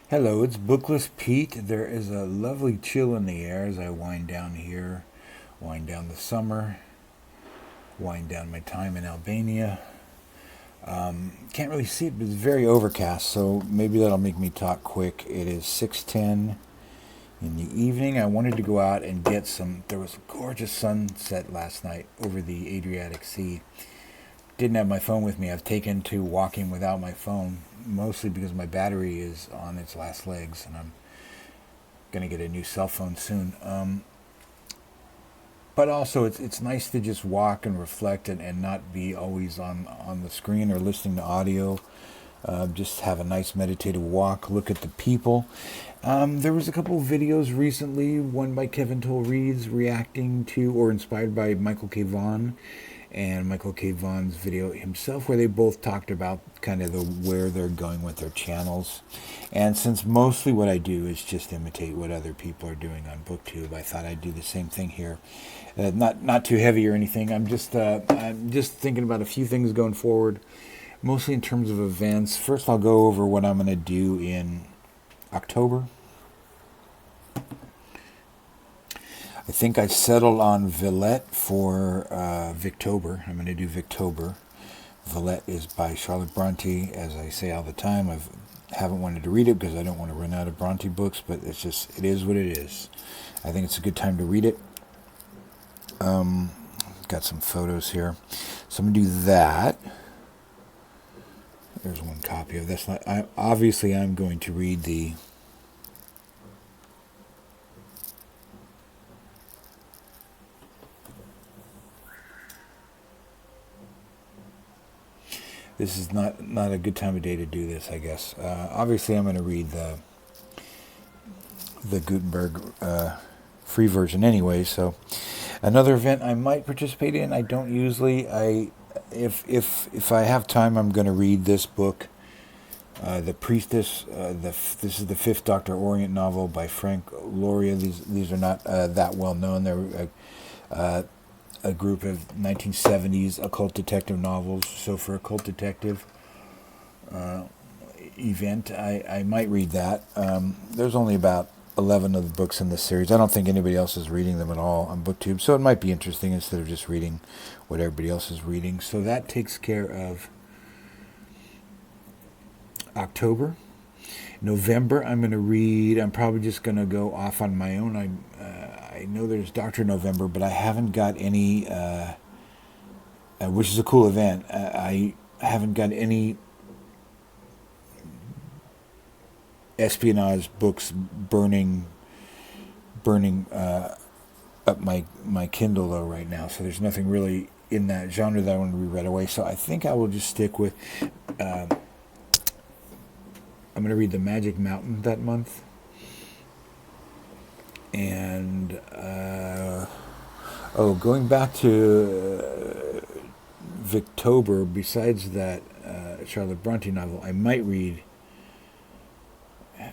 Hello, it's Bookless Pete. There is a lovely chill in the air as I wind down here, wind down the summer, wind down my time in Albania. Can't really see it, but it's very overcast, so maybe that'll make me talk quick. It is 6:10 in the evening. I wanted to go out and get some. There was a gorgeous sunset last night over the Adriatic Sea. Didn't have my phone with me. I've taken to walking without my phone, mostly because my battery is on its last legs, and I'm going to get a new cell phone soon. But also, it's nice to just walk and reflect and not be always on the screen or listening to audio. Just have a nice meditative walk, look at the people. There was a couple of videos recently, one by Kevin Toll Reed's reacting to or inspired by Michael K. Vaughan, and Michael K. Vaughan's video himself, where they both talked about kind of where they're going with their channels. And since mostly what I do is just imitate what other people are doing on BookTube, I thought I'd do the same thing here. Not too heavy or anything. I'm just thinking about a few things going forward, mostly in terms of events. First, I'll go over what I'm going to do in October. I think I settled on Villette for Victober. I'm going to do Victober. Villette is by Charlotte Bronte. As I say all the time, I haven't wanted to read it because I don't want to run out of Bronte books, but it is what it is. I think it's a good time to read it. Got some photos here. So I'm going to do that. There's one copy of this. Obviously, I'm going to read the... This is not a good time of day to do this, I guess. Obviously, I'm going to read the Gutenberg free version anyway. So, another event I might participate in. I don't usually. If I have time, I'm going to read this book, The Priestess. This is the fifth Dr. Orient novel by Frank Loria. These are not that well known. They're a group of 1970s occult detective novels. So for Occult Detective event, I might read that. There's only about 11 of the books in this series. I don't think anybody else is reading them at all on BookTube, so it might be interesting instead of just reading what everybody else is reading. So that takes care of October. November, I'm going to read. I'm probably just going to go off on my own. I know there's Dr. November, but I haven't got any, which is a cool event. I haven't got any espionage books burning up my Kindle though right now. So there's nothing really in that genre that I want to read right away. So I think I will just stick with. I'm going to read The Magic Mountain that month. And, going back to Victober, besides that Charlotte Bronte novel, I might read,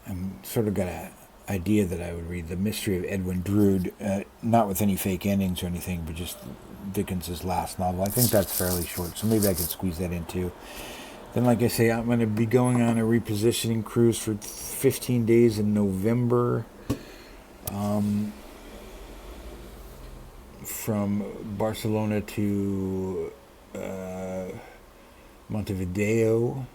I'm sort of got an idea that I would read The Mystery of Edwin Drood, not with any fake endings or anything, but just Dickens's last novel. I think that's fairly short, so maybe I could squeeze that in too. Then, like I say, I'm going to be going on a repositioning cruise for 15 days in November. From Barcelona to Montevideo.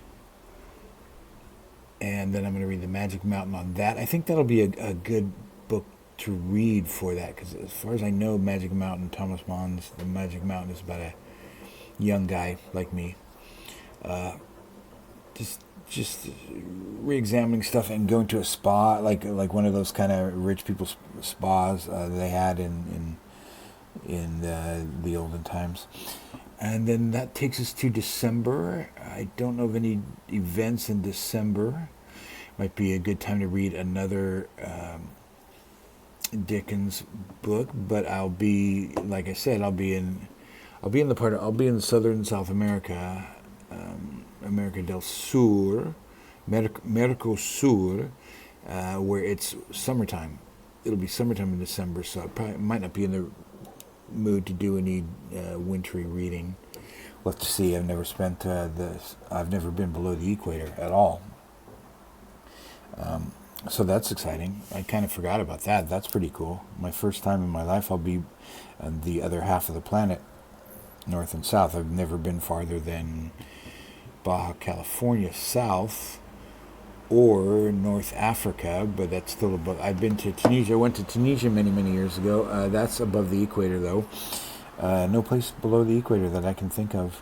And then I'm going to read The Magic Mountain on that. I think that'll be a good book to read for that, because as far as I know, Magic Mountain, Thomas Mann's The Magic Mountain is about a young guy like me. Just re-examining stuff and going to a spa, like one of those kind of rich people spas they had in the olden times. And then that takes us to December. I don't know of any events in December. Might be a good time to read another Dickens book, but I'll be, like I said, I'll be in southern South America. America del Sur, Mercosur, where it's summertime. It'll be summertime in December, so I probably might not be in the mood to do any wintry reading. We'll have to see. I've never been below the equator at all. So that's exciting. I kind of forgot about that. That's pretty cool. My first time in my life, I'll be on the other half of the planet, north and south. I've never been farther than Baja California south or North Africa, but that's still above. I've been to Tunisia. I went to Tunisia many, many years ago. That's above the equator, though. No place below the equator that I can think of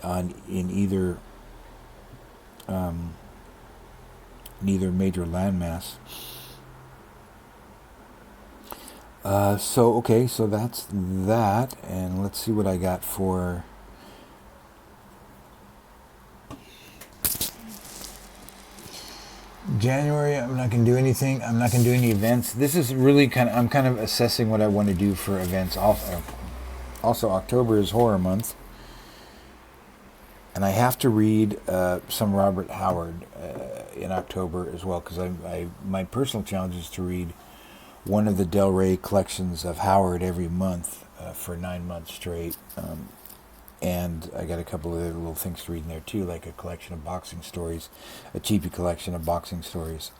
in either neither major landmass. So that's that, and let's see what I got for January. I'm not going to do anything. I'm not going to do any events. This is really I'm kind of assessing what I want to do for events. Also, October is horror month, and I have to read some Robert Howard in October as well, because my personal challenge is to read one of the Del Rey collections of Howard every month for 9 months straight. And I got a couple of other little things to read in there too, like a collection of boxing stories, a cheapy collection of boxing stories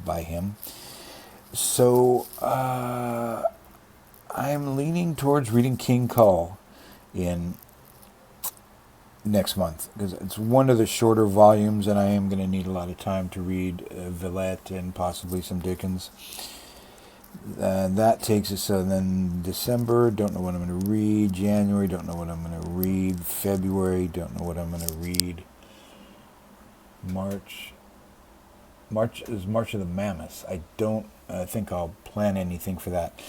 by him. So I'm leaning towards reading King Kull in next month, because it's one of the shorter volumes, and I am going to need a lot of time to read Villette and possibly some Dickens. That takes us, so then December, don't know what I'm going to read. January, don't know what I'm going to read. February, don't know what I'm going to read. March is March of the Mammoths. I don't think I'll plan anything for that.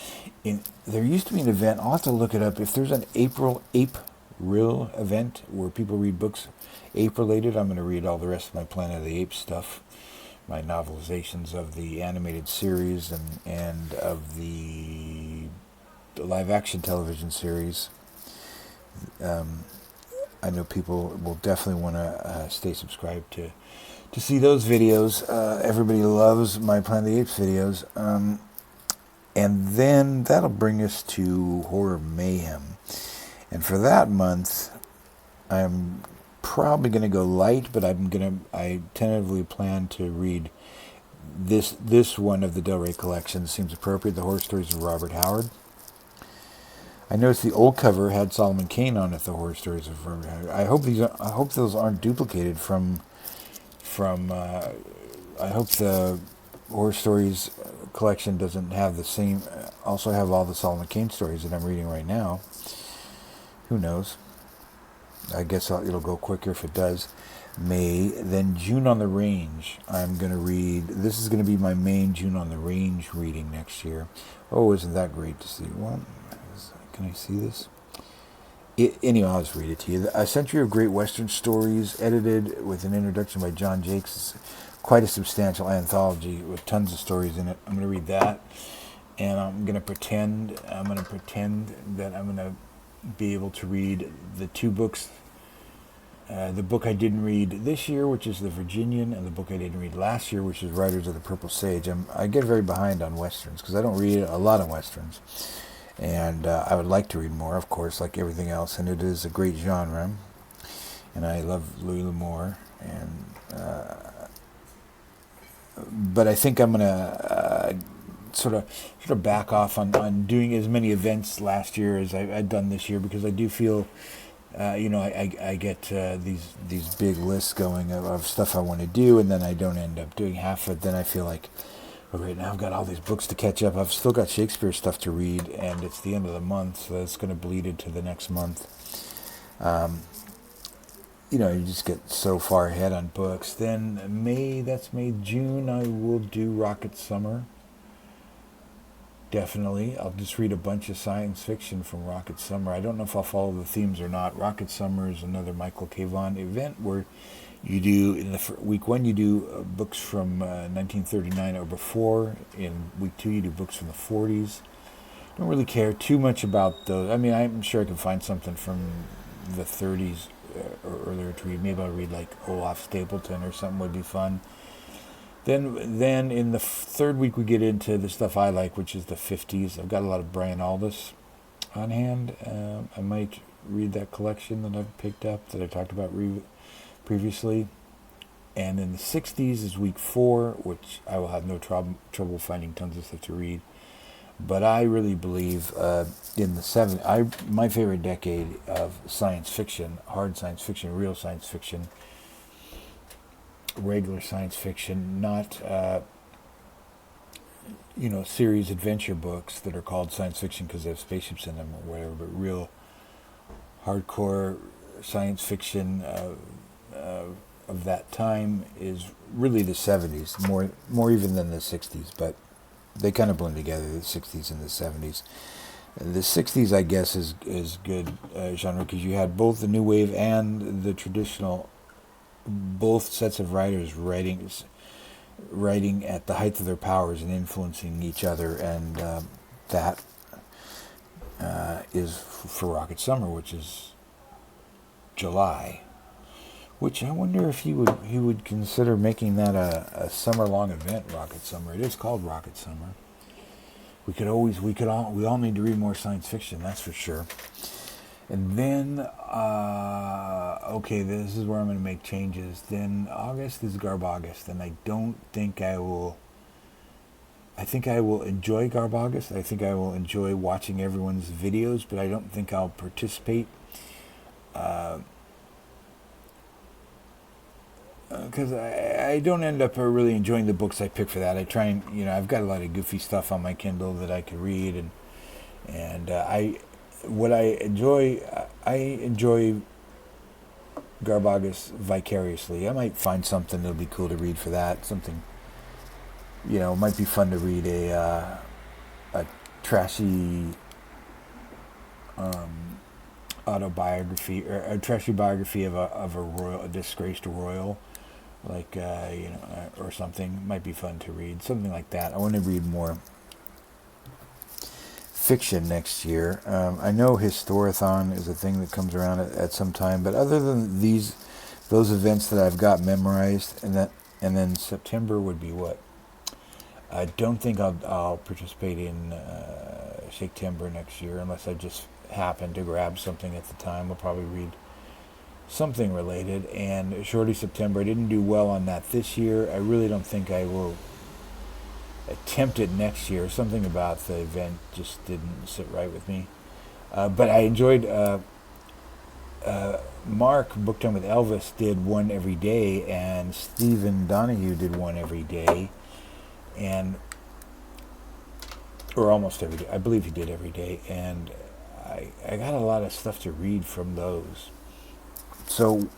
There used to be an event, I'll have to look it up, if there's an Ape-ril event where people read books ape-related, I'm going to read all the rest of my Planet of the Apes stuff. My novelizations of the animated series and of the live-action television series. I know people will definitely want to stay subscribed to see those videos. Everybody loves my Planet of the Apes videos. And then that'll bring us to Horror Mayhem. And for that month, I'm probably going to go light, but I tentatively plan to read this one of the Del Rey collection. Seems appropriate, the horror stories of Robert Howard. I noticed the old cover had Solomon Kane on it, the horror stories of Robert Howard. I hope those aren't duplicated from I hope the horror stories collection doesn't have the same, also have all the Solomon Kane stories that I'm reading right now. Who knows? I guess it'll go quicker if it does. May, then June on the Range. I'm going to read, this is going to be my main June on the Range reading next year. Oh, isn't that great to see? Well, can I see this? Anyway, I'll just read it to you. A Century of Great Western Stories, edited with an introduction by John Jakes. It's quite a substantial anthology with tons of stories in it. I'm going to read that, and I'm going to pretend that I'm going to be able to read the two books. The book I didn't read this year, which is The Virginian, and the book I didn't read last year, which is Riders of the Purple Sage. I get very behind on Westerns, because I don't read a lot of Westerns. And I would like to read more, of course, like everything else. And it is a great genre. And I love Louis L'Amour. But I think I'm going to sort of back off on doing as many events last year as I've done this year, because I do feel, I get these big lists going of stuff I want to do, and then I don't end up doing half of it. Then I feel like, oh, right now I've got all these books to catch up. I've still got Shakespeare stuff to read, and it's the end of the month, so it's going to bleed into the next month. You just get so far ahead on books. Then June, I will do Rocket Summer. Definitely. I'll just read a bunch of science fiction from Rocket Summer. I don't know if I'll follow the themes or not. Rocket Summer is another Michael K. Vaughan event where you do, in the week one, you do books from 1939 or before. In week two, you do books from the 40s. Don't really care too much about those. I mean, I'm sure I can find something from the 30s or earlier to read. Maybe I'll read like Olaf Stapleton or something would be fun. Then in the third week, we get into the stuff I like, which is the 50s. I've got a lot of Brian Aldiss on hand. I might read that collection that I've picked up that I talked about previously. And in the 60s is week 4, which I will have no trouble finding tons of stuff to read. But I really believe in the 70s, my favorite decade of science fiction, hard science fiction, real science fiction, regular science fiction, not series adventure books that are called science fiction because they have spaceships in them or whatever, but real hardcore science fiction of that time is really the 70s, more even than the 60s, but they kind of blend together, the 60s and the 70s. The 60s, I guess, is good genre because you had both the new wave and the traditional, both sets of writers writing at the height of their powers and influencing each other, and that is for Rocket Summer, which is July. Which I wonder if he would consider making that a summer-long event, Rocket Summer. It is called Rocket Summer. We all need to read more science fiction, that's for sure. And then, okay, this is where I'm going to make changes. Then August is Garbaugust, and I don't think I will. I think I will enjoy Garbaugust. I think I will enjoy watching everyone's videos, but I don't think I'll participate. Because I don't end up really enjoying the books I pick for that. I try and, I've got a lot of goofy stuff on my Kindle that I could read, and I enjoy Garbaugust vicariously. I might find something that'll be cool to read for that. Something, it might be fun to read a trashy autobiography or a trashy biography of a disgraced royal. Like, or something. Might be fun to read. Something like that. I want to read more fiction next year. I know Historathon is a thing that comes around at some time, but other than those events that I've got memorized, and then September would be what? I don't think I'll participate in September next year unless I just happen to grab something at the time. I'll probably read something related. And Shorty September, I didn't do well on that this year. I really don't think I will attempt it next year. Something about the event just didn't sit right with me. But I enjoyed Mark, Book Time with Elvis, did one every day, and Stephen Donahue did one every day, or almost every day. I believe he did every day, and I got a lot of stuff to read from those. So,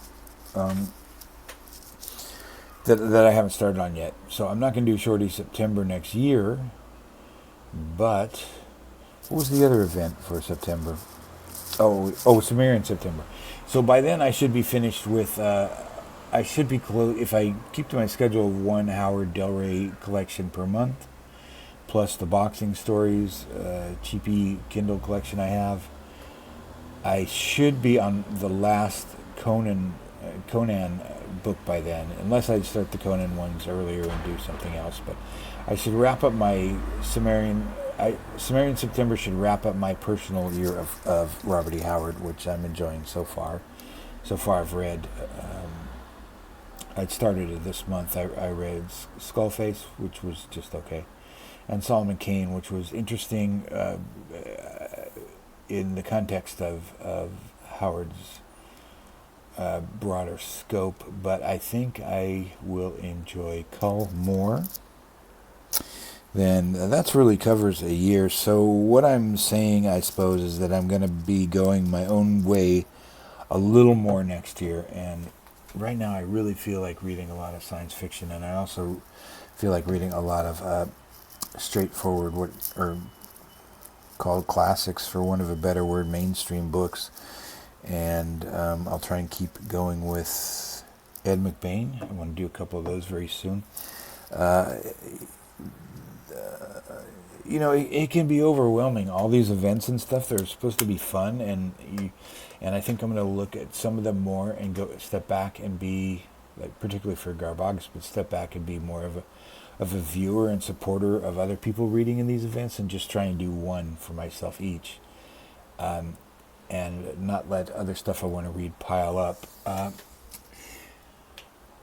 that I haven't started on yet. So I'm not going to do Shorty September next year, but what was the other event for September? Oh, Cimmerian September. So by then I should be finished with, I should be close, if I keep to my schedule of one Howard Del Rey collection per month, plus the boxing stories, cheapy Kindle collection I have. I should be on the last Conan book by then, unless I start the Conan ones earlier and do something else. But I should wrap up my Cimmerian September should wrap up my personal year of Robert E. Howard, which I'm enjoying so far. So far I've read, I'd started it this month. I read Skullface, which was just okay, and Solomon Kane, which was interesting in the context of Howard's broader scope, but I think I will enjoy Cull more. Then that's really covers a year. So what I'm saying, I suppose, is that I'm going to be going my own way a little more next year. And right now I really feel like reading a lot of science fiction, and I also feel like reading a lot of straightforward, what are called classics, for want of a better word, mainstream books. And I'll try and keep going with Ed McBain. I want to do a couple of those very soon. It can be overwhelming, all these events and stuff. They're supposed to be fun, and I think I'm going to look at some of them more and go step back and be, like, particularly for Garbaugust, but step back and be more of a viewer and supporter of other people reading in these events, and just try and do one for myself each, and not let other stuff I want to read pile up.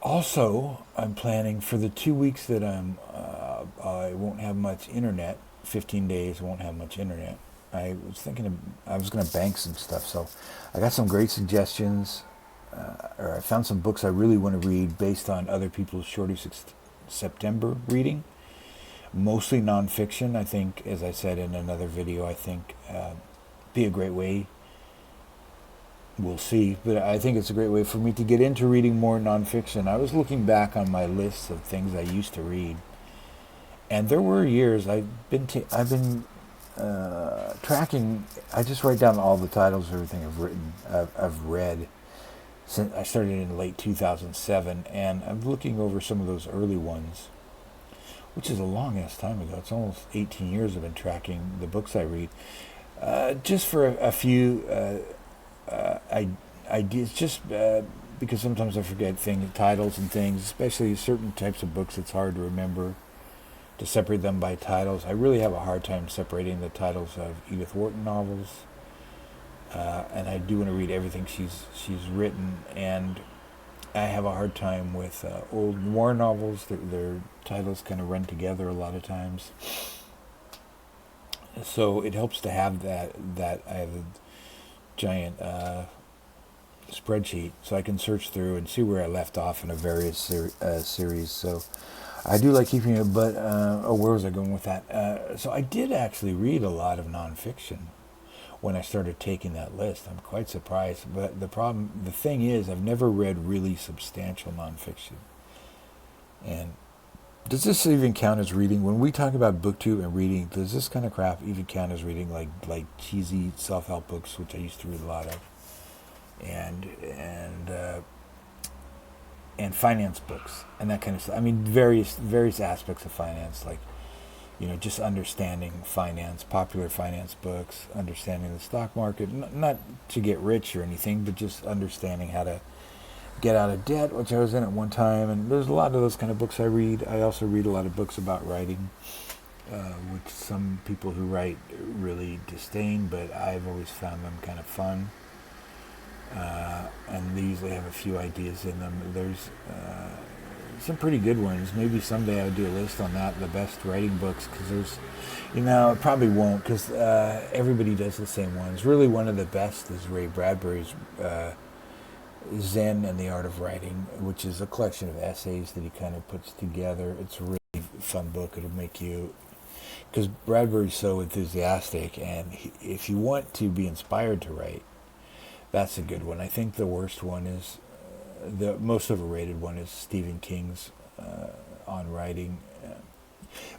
Also, I'm planning for the 2 weeks that I won't have much internet. 15 days won't have much internet. I was thinking I was going to bank some stuff, so I got some great suggestions. Or I found some books I really want to read based on other people's Shorty September reading. Mostly nonfiction. I think, as I said in another video, I think be a great way. We'll see, but I think it's a great way for me to get into reading more nonfiction. I was looking back on my list of things I used to read, and there were years I've been tracking. I just write down all the titles of everything I've read since I started in late 2007, and I'm looking over some of those early ones, which is a long ass time ago. It's almost 18 years I've been tracking the books I read. Just for a few ideas, just because sometimes I forget titles and things, especially certain types of books. It's hard to remember to separate them by titles. I really have a hard time separating the titles of Edith Wharton novels, and I do want to read everything she's written. And I have a hard time with old noir novels. Their titles kind of run together a lot of times. So it helps to have that I have a giant spreadsheet, so I can search through and see where I left off in a various series. So I do like keeping it, but where was I going with that? So I did actually read a lot of nonfiction when I started taking that list. I'm quite surprised, but the thing is, I've never read really substantial nonfiction. And does this even count as reading? When we talk about booktube and reading, does this kind of crap even count as reading, like cheesy self-help books, which I used to read a lot of, and finance books and that kind of stuff? I mean, various aspects of finance, like, just understanding finance, popular finance books, understanding the stock market, not to get rich or anything, but just understanding how to get out of debt, which I was in at one time. And there's a lot of those kind of books I read. I also read a lot of books about writing, which some people who write really disdain, but I've always found them kind of fun. And they usually have a few ideas in them. There's some pretty good ones. Maybe someday I'll do a list on that, the best writing books, because there's, it probably won't, because everybody does the same ones. Really, one of the best is Ray Bradbury's Zen and the Art of Writing, which is a collection of essays that he kind of puts together. It's a really fun book. It'll make you, because Bradbury's so enthusiastic, and if you want to be inspired to write, that's a good one. I think the worst one is, the most overrated one is Stephen King's On Writing.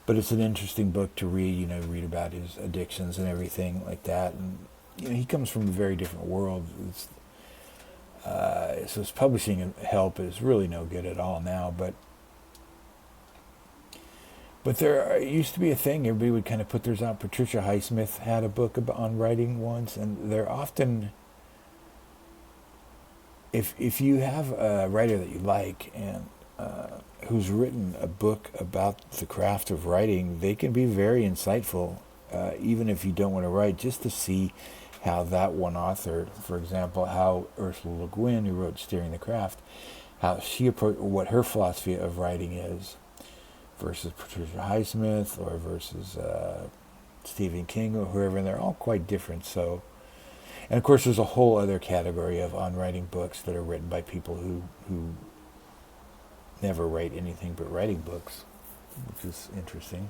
But it's an interesting book to read, read about his addictions and everything like that. And, he comes from a very different world. So his publishing help is really no good at all now. But there used to be a thing, everybody would kind of put theirs out. Patricia Highsmith had a book on writing once, and they're often, if you have a writer that you like and who's written a book about the craft of writing, they can be very insightful, even if you don't want to write, just to see how that one author, for example, how Ursula Le Guin, who wrote Steering the Craft, how she approached, what her philosophy of writing is, versus Patricia Highsmith or versus Stephen King or whoever, and they're all quite different. So, and of course, there's a whole other category of on writing books that are written by people who never write anything but writing books, which is interesting.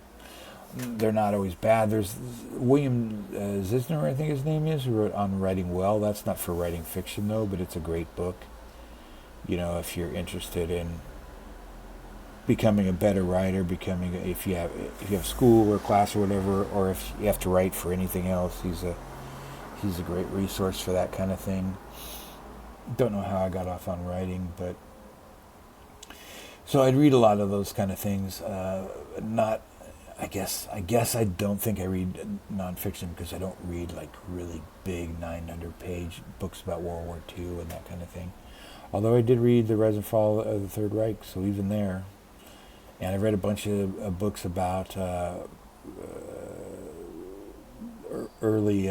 They're not always bad. There's William Zisner, I think his name is, who wrote On Writing Well. That's not for writing fiction, though, but it's a great book. If you're interested in becoming a better writer, if you have school or class or whatever, or if you have to write for anything else, he's a great resource for that kind of thing. Don't know how I got off on writing, but so I'd read a lot of those kind of things. I guess I don't think I read nonfiction because I don't read like really big 900-page books about World War II and that kind of thing. Although I did read The Rise and Fall of the Third Reich, so even there. And I read a bunch of books about early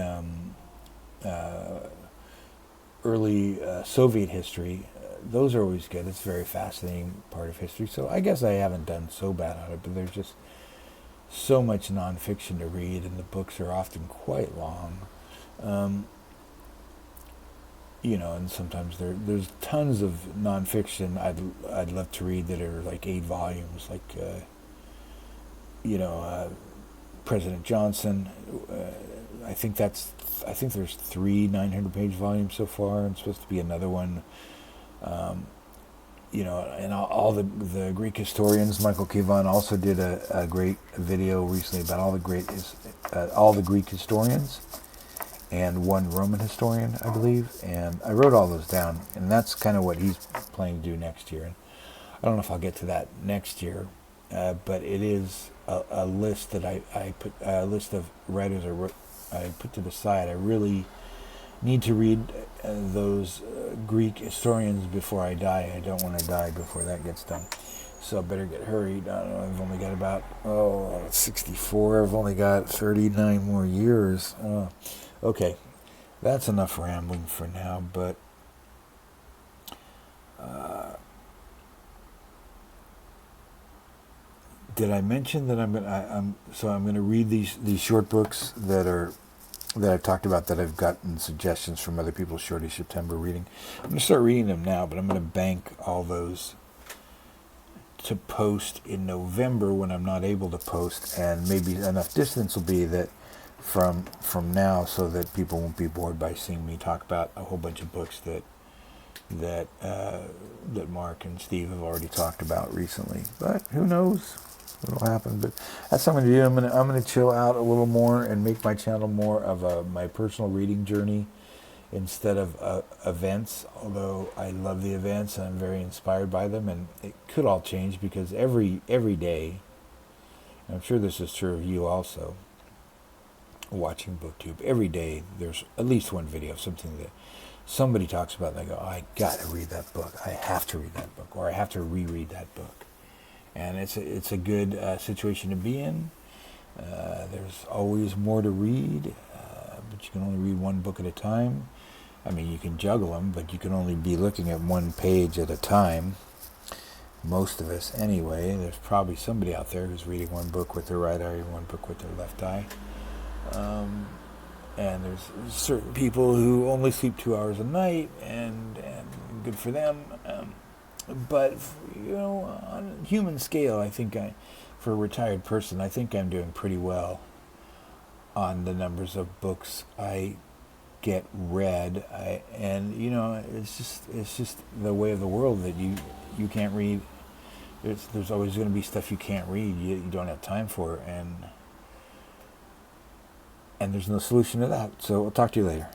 Soviet history, those are always good. It's a very fascinating part of history. So I guess I haven't done so bad on it, but there's just so much nonfiction to read, and the books are often quite long. And sometimes there's tons of nonfiction I'd love to read that are like 8 volumes, like President Johnson. I think there's 3 900-page volumes so far, and supposed to be another one. And all the Greek historians. Michael Kivan also did a great video recently about all the Greek historians, and one Roman historian, I believe. And I wrote all those down, and that's kind of what he's planning to do next year. And I don't know if I'll get to that next year, but it is a list that I put a list of writers I put to the side. I really need to read those Greek historians before I die. I don't want to die before that gets done. So I better get hurried. I don't know, I've only got about 64. I've only got 39 more years. Okay, that's enough rambling for now, but did I mention that I'm going to read these short books that I've talked about, that I've gotten suggestions from other people's Shorty September reading. I'm going to start reading them now, but I'm going to bank all those to post in November when I'm not able to post, and maybe enough distance will be that from now, so that people won't be bored by seeing me talk about a whole bunch of books that Mark and Steve have already talked about recently. But who knows what'll happen? But that's what I'm going to do. I'm going to chill out a little more and make my channel more of my personal reading journey instead of events. Although I love the events and I'm very inspired by them, and it could all change because every day, and I'm sure this is true of you also, watching BookTube, every day there's at least one video of something that somebody talks about, and I go, oh, I got to read that book. I have to read that book, or I have to reread that book. And it's a good situation to be in. There's always more to read, but you can only read one book at a time. I mean, you can juggle them, but you can only be looking at one page at a time. Most of us, anyway. There's probably somebody out there who's reading one book with their right eye and one book with their left eye. And there's certain people who only sleep 2 hours a night, and good for them. But, on a human scale, I think for a retired person, I think I'm doing pretty well on the numbers of books I get read. It's just the way of the world that you can't read. There's always going to be stuff you can't read. You don't have time for, and there's no solution to that. So I'll talk to you later.